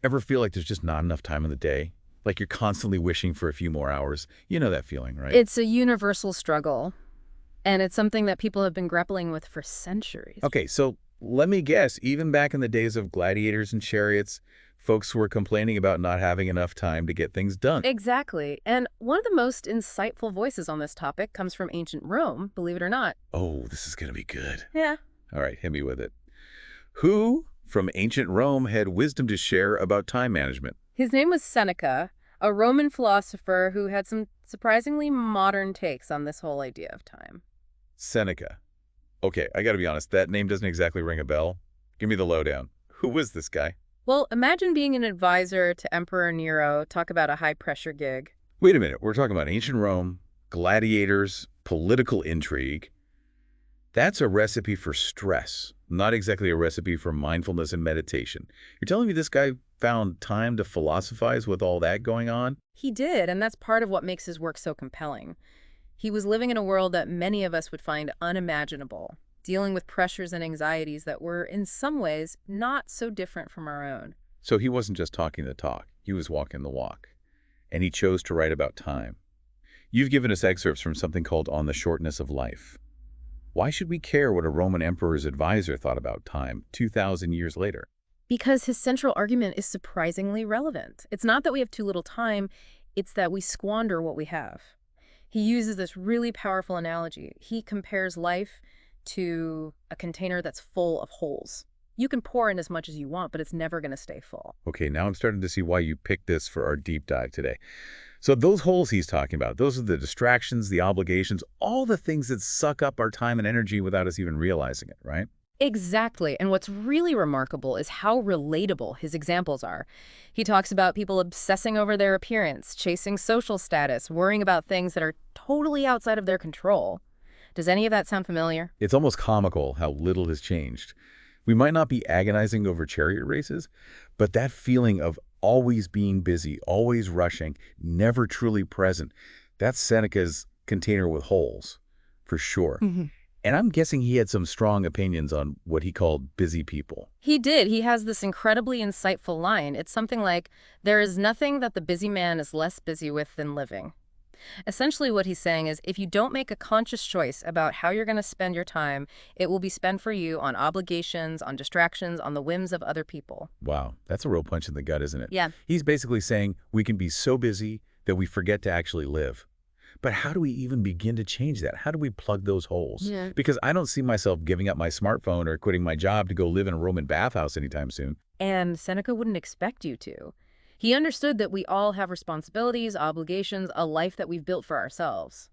Ever feel like there's just not enough time in the day? Like you're constantly wishing for a few more hours? You know that feeling, right? It's a universal struggle, and it's something that people have been grappling with for centuries. Okay, so let me guess, even back in the days of gladiators and chariots, folks were complaining about not having enough time to get things done. Exactly. And one of the most insightful voices on this topic comes from ancient Rome, believe it or not. Oh, this is going to be good. Yeah. All right, hit me with it. Who from ancient Rome had wisdom to share about time management? His name was Seneca, a Roman philosopher who had some surprisingly modern takes on this whole idea of time. Seneca. Okay, I got to be honest, that name doesn't exactly ring a bell. Give me the lowdown. Who was this guy? Well, imagine being an advisor to Emperor Nero, talk about a high-pressure gig. Wait a minute, we're talking about ancient Rome, gladiators, political intrigue. That's a recipe for stress, not exactly a recipe for mindfulness and meditation. You're telling me this guy found time to philosophize with all that going on? He did, and that's part of what makes his work so compelling. He was living in a world that many of us would find unimaginable, dealing with pressures and anxieties that were, in some ways, not so different from our own. So he wasn't just talking the talk, he was walking the walk. And he chose to write about time. You've given us excerpts from something called On the Shortness of Life. Why should we care what a Roman emperor's advisor thought about time 2,000 years later? Because his central argument is surprisingly relevant. It's not that we have too little time, it's that we squander what we have. He uses this really powerful analogy. He compares life to a container that's full of holes. You can pour in as much as you want, but it's never going to stay full. Okay, now I'm starting to see why you picked this for our deep dive today. So those holes he's talking about, those are the distractions, the obligations, all the things that suck up our time and energy without us even realizing it, right? Exactly. And what's really remarkable is how relatable his examples are. He talks about people obsessing over their appearance, chasing social status, worrying about things that are totally outside of their control. Does any of that sound familiar? It's almost comical how little has changed. We might not be agonizing over chariot races, but that feeling of always being busy, always rushing, never truly present, that's Seneca's container with holes, for sure. And I'm guessing he had some strong opinions on what he called busy people. He did. He has this incredibly insightful line. It's something like, "There is nothing that the busy man is less busy with than living." Essentially what he's saying is, if you don't make a conscious choice about how you're going to spend your time, it will be spent for you on obligations, on distractions, on the whims of other people. Wow, that's a real punch in the gut, isn't it? Yeah. He's basically saying we can be so busy that we forget to actually live. But how do we even begin to change that? How do we plug those holes? Yeah. Because I don't see myself giving up my smartphone or quitting my job to go live in a Roman bathhouse anytime soon. And Seneca wouldn't expect you to. He understood that we all have responsibilities, obligations, a life that we've built for ourselves.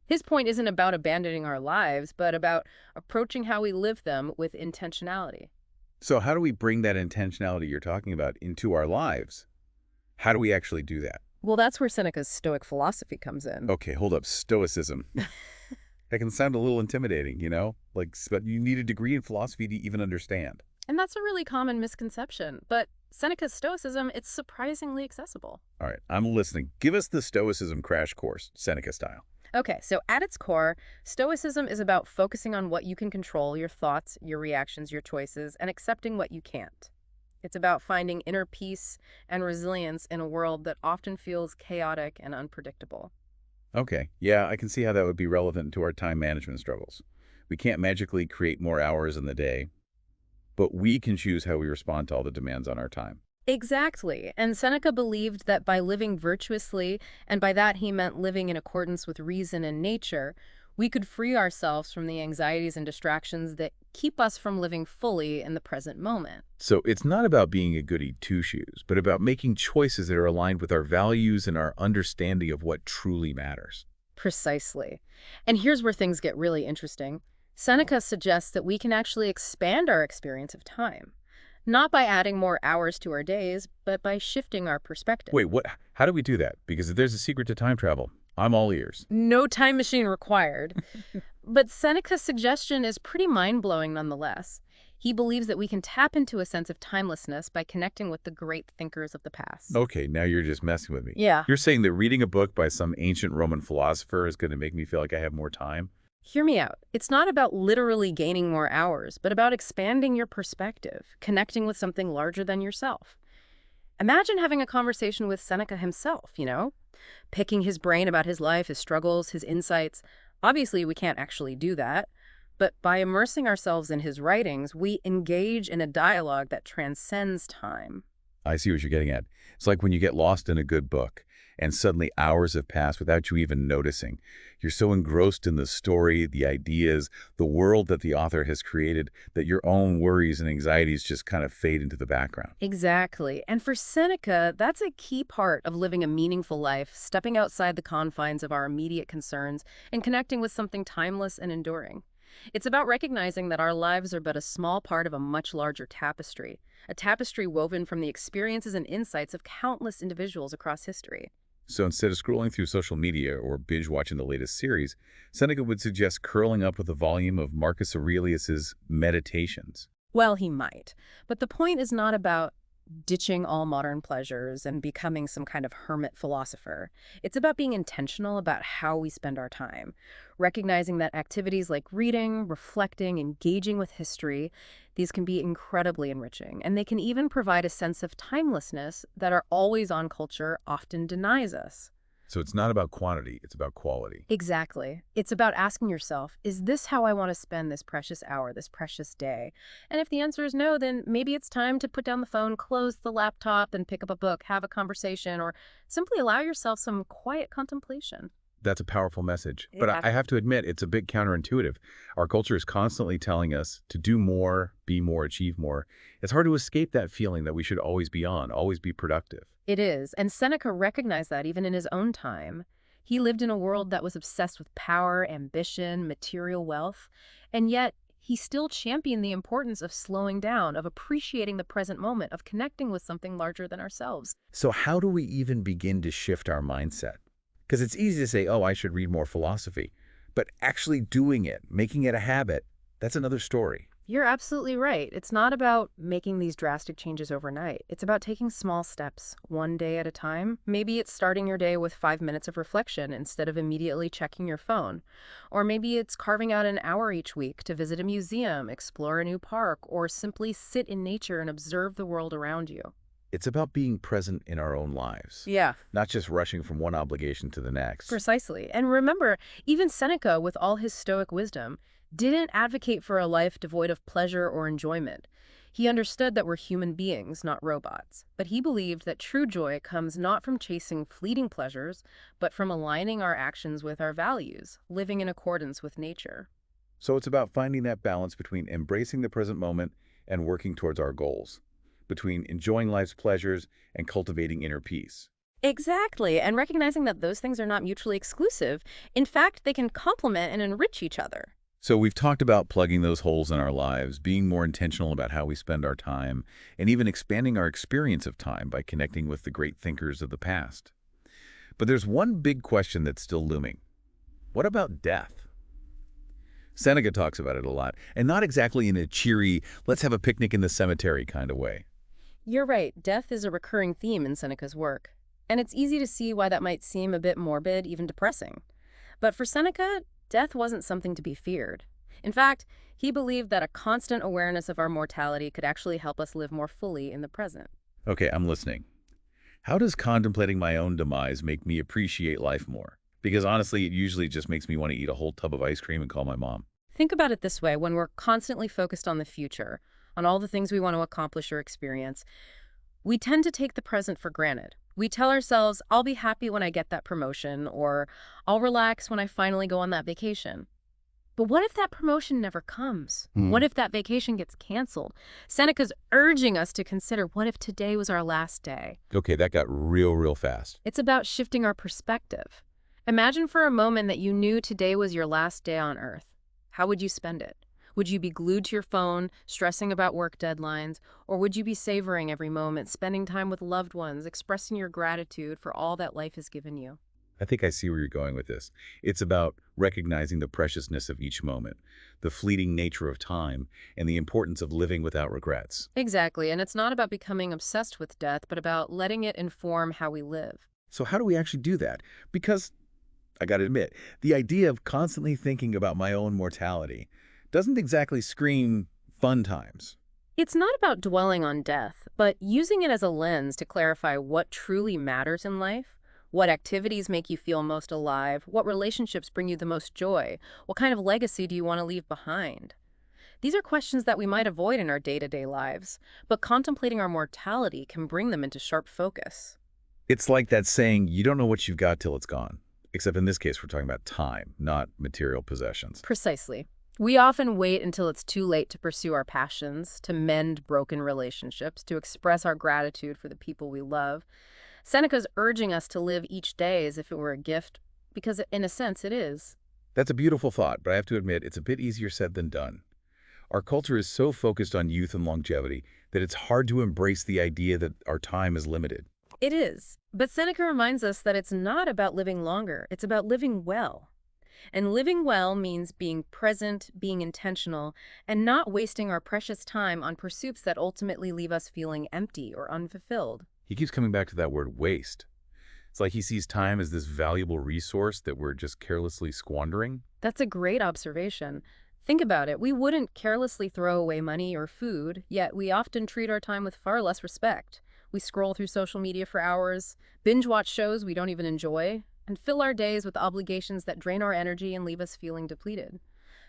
His point isn't about abandoning our lives, but about approaching how we live them with intentionality. So how do we bring that intentionality you're talking about into our lives? How do we actually do that? Well, that's where Seneca's Stoic philosophy comes in. Okay, hold up. Stoicism. That can sound a little intimidating, you know? Like, but you need a degree in philosophy to even understand. And that's a really common misconception. But Seneca's Stoicism, it's surprisingly accessible. All right, I'm listening. Give us the Stoicism crash course, Seneca style. Okay, so at its core, Stoicism is about focusing on what you can control, your thoughts, your reactions, your choices, and accepting what you can't. It's about finding inner peace and resilience in a world that often feels chaotic and unpredictable. Okay, yeah, I can see how that would be relevant to our time management struggles. We can't magically create more hours in the day, but we can choose how we respond to all the demands on our time. Exactly. And Seneca believed that by living virtuously, and by that he meant living in accordance with reason and nature, we could free ourselves from the anxieties and distractions that keep us from living fully in the present moment. So it's not about being a goody two-shoes, but about making choices that are aligned with our values and our understanding of what truly matters. Precisely. And here's where things get really interesting. Seneca suggests that we can actually expand our experience of time. Not by adding more hours to our days, but by shifting our perspective. Wait, what? How do we do that? Because if there's a secret to time travel, I'm all ears. No time machine required. But Seneca's suggestion is pretty mind-blowing nonetheless. He believes that we can tap into a sense of timelessness by connecting with the great thinkers of the past. Okay, now you're just messing with me. Yeah. You're saying that reading a book by some ancient Roman philosopher is going to make me feel like I have more time? Hear me out. It's not about literally gaining more hours, but about expanding your perspective, connecting with something larger than yourself. Imagine having a conversation with Seneca himself, picking his brain about his life, his struggles, his insights. Obviously, we can't actually do that. But by immersing ourselves in his writings, we engage in a dialogue that transcends time. I see what you're getting at. It's like when you get lost in a good book and suddenly hours have passed without you even noticing. You're so engrossed in the story, the ideas, the world that the author has created that your own worries and anxieties just kind of fade into the background. Exactly. And for Seneca, that's a key part of living a meaningful life, stepping outside the confines of our immediate concerns and connecting with something timeless and enduring. It's about recognizing that our lives are but a small part of a much larger tapestry, a tapestry woven from the experiences and insights of countless individuals across history. So instead of scrolling through social media or binge-watching the latest series, Seneca would suggest curling up with a volume of Marcus Aurelius's Meditations. Well, he might. But the point is not about ditching all modern pleasures and becoming some kind of hermit philosopher. It's about being intentional about how we spend our time, recognizing that activities like reading, reflecting, engaging with history, these can be incredibly enriching, and they can even provide a sense of timelessness that our always-on culture often denies us. So it's not about quantity, it's about quality. Exactly. It's about asking yourself, is this how I want to spend this precious hour, this precious day? And if the answer is no, then maybe it's time to put down the phone, close the laptop, and pick up a book, have a conversation, or simply allow yourself some quiet contemplation. That's a powerful message. But Yeah. I have to admit, it's a bit counterintuitive. Our culture is constantly telling us to do more, be more, achieve more. It's hard to escape that feeling that we should always be on, always be productive. It is, and Seneca recognized that even in his own time. He lived in a world that was obsessed with power, ambition, material wealth, and yet he still championed the importance of slowing down, of appreciating the present moment, of connecting with something larger than ourselves. So how do we even begin to shift our mindset? Because it's easy to say, oh, I should read more philosophy. But actually doing it, making it a habit, that's another story. You're absolutely right. It's not about making these drastic changes overnight. It's about taking small steps, one day at a time. Maybe it's starting your day with 5 minutes of reflection instead of immediately checking your phone. Or maybe it's carving out an hour each week to visit a museum, explore a new park, or simply sit in nature and observe the world around you. It's about being present in our own lives, Yeah, not just rushing from one obligation to the next. precisely. And remember, even Seneca, with all his Stoic wisdom, didn't advocate for a life devoid of pleasure or enjoyment. He understood that we're human beings, not robots. But he believed that true joy comes not from chasing fleeting pleasures, but from aligning our actions with our values, living in accordance with nature. So it's about finding that balance between embracing the present moment and working towards our goals, between enjoying life's pleasures and cultivating inner peace. Exactly, and recognizing that those things are not mutually exclusive. In fact, they can complement and enrich each other. So we've talked about plugging those holes in our lives, being more intentional about how we spend our time, and even expanding our experience of time by connecting with the great thinkers of the past. But there's one big question that's still looming. What about death? Seneca talks about it a lot, and not exactly in a cheery, let's have a picnic in the cemetery kind of way. You're right, death is a recurring theme in Seneca's work. And it's easy to see why that might seem a bit morbid, even depressing. But for Seneca, death wasn't something to be feared. In fact, he believed that a constant awareness of our mortality could actually help us live more fully in the present. Okay, I'm listening. How does contemplating my own demise make me appreciate life more? Because honestly, it usually just makes me want to eat a whole tub of ice cream and call my mom. Think about it this way: when we're constantly focused on the future, on all the things we want to accomplish or experience, we tend to take the present for granted. We tell ourselves, I'll be happy when I get that promotion, or I'll relax when I finally go on that vacation. But what if that promotion never comes? What if that vacation gets canceled? Seneca's urging us to consider, what if today was our last day? Okay, that got real fast. It's about shifting our perspective. Imagine for a moment that you knew today was your last day on Earth. How would you spend it? Would you be glued to your phone, stressing about work deadlines, or would you be savoring every moment, spending time with loved ones, expressing your gratitude for all that life has given you? I think I see where you're going with this. It's about recognizing the preciousness of each moment, the fleeting nature of time, and the importance of living without regrets. Exactly, and it's not about becoming obsessed with death, but about letting it inform how we live. So how do we actually do that? Because, I gotta admit, the idea of constantly thinking about my own mortality doesn't exactly scream fun times. It's not about dwelling on death, but using it as a lens to clarify what truly matters in life, what activities make you feel most alive, what relationships bring you the most joy, what kind of legacy do you want to leave behind. These are questions that we might avoid in our day-to-day lives, but contemplating our mortality can bring them into sharp focus. It's like that saying, you don't know what you've got till it's gone. Except in this case, we're talking about time, not material possessions. Precisely. We often wait until it's too late to pursue our passions, to mend broken relationships, to express our gratitude for the people we love. Seneca's urging us to live each day as if it were a gift, because in a sense it is. That's a beautiful thought, but I have to admit, it's a bit easier said than done. Our culture is so focused on youth and longevity that it's hard to embrace the idea that our time is limited. It is. But Seneca reminds us that it's not about living longer, it's about living well. And living well means being present, being intentional, and not wasting our precious time on pursuits that ultimately leave us feeling empty or unfulfilled. He keeps coming back to that word waste. It's like he sees time as this valuable resource that we're just carelessly squandering. That's a great observation. Think about it. We wouldn't carelessly throw away money or food, yet we often treat our time with far less respect. We scroll through social media for hours, binge watch shows we don't even enjoy, and fill our days with obligations that drain our energy and leave us feeling depleted.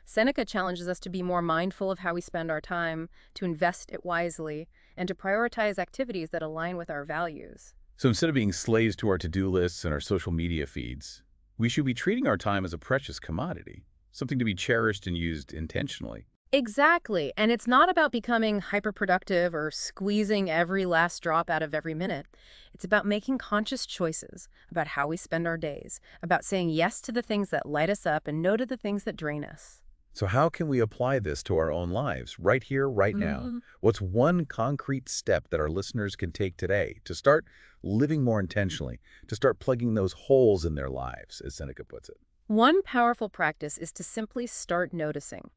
Seneca challenges us to be more mindful of how we spend our time, to invest it wisely, and to prioritize activities that align with our values. So instead of being slaves to our to-do lists and our social media feeds, we should be treating our time as a precious commodity, something to be cherished and used intentionally. Exactly. And it's not about becoming hyperproductive or squeezing every last drop out of every minute. It's about making conscious choices about how we spend our days, about saying yes to the things that light us up and no to the things that drain us. So how can we apply this to our own lives, right here, right now? What's one concrete step that our listeners can take today to start living more intentionally, to start plugging those holes in their lives, as Seneca puts it? One powerful practice is to simply start noticing.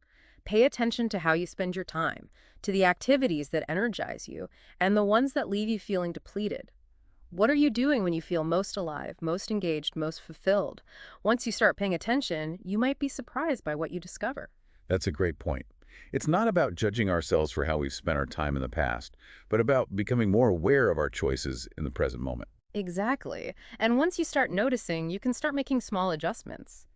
Pay attention to how you spend your time, to the activities that energize you, and the ones that leave you feeling depleted. What are you doing when you feel most alive, most engaged, most fulfilled? Once you start paying attention, you might be surprised by what you discover. That's a great point. It's not about judging ourselves for how we've spent our time in the past, but about becoming more aware of our choices in the present moment. Exactly. And once you start noticing, you can start making small adjustments.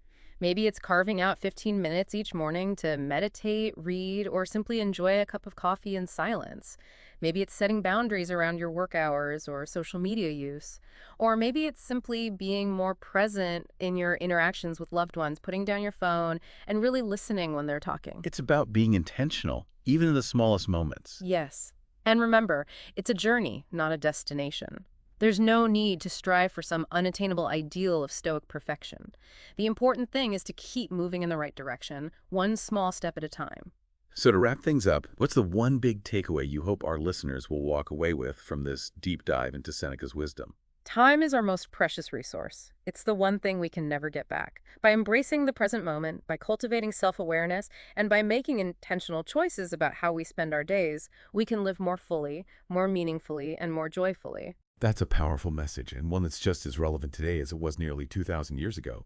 Maybe it's carving out 15 minutes each morning to meditate, read, or simply enjoy a cup of coffee in silence. Maybe it's setting boundaries around your work hours or social media use. Or maybe it's simply being more present in your interactions with loved ones, putting down your phone and really listening when they're talking. It's about being intentional, even in the smallest moments. Yes. And remember, it's a journey, not a destination. There's no need to strive for some unattainable ideal of Stoic perfection. The important thing is to keep moving in the right direction, one small step at a time. So to wrap things up, what's the one big takeaway you hope our listeners will walk away with from this deep dive into Seneca's wisdom? Time is our most precious resource. It's the one thing we can never get back. By embracing the present moment, by cultivating self-awareness, and by making intentional choices about how we spend our days, we can live more fully, more meaningfully, and more joyfully. That's a powerful message, and one that's just as relevant today as it was nearly 2,000 years ago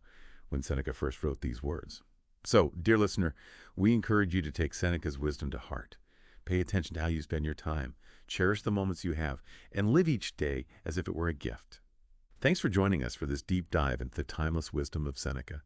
when Seneca first wrote these words. So, dear listener, we encourage you to take Seneca's wisdom to heart. Pay attention to how you spend your time, cherish the moments you have, and live each day as if it were a gift. Thanks for joining us for this deep dive into the timeless wisdom of Seneca.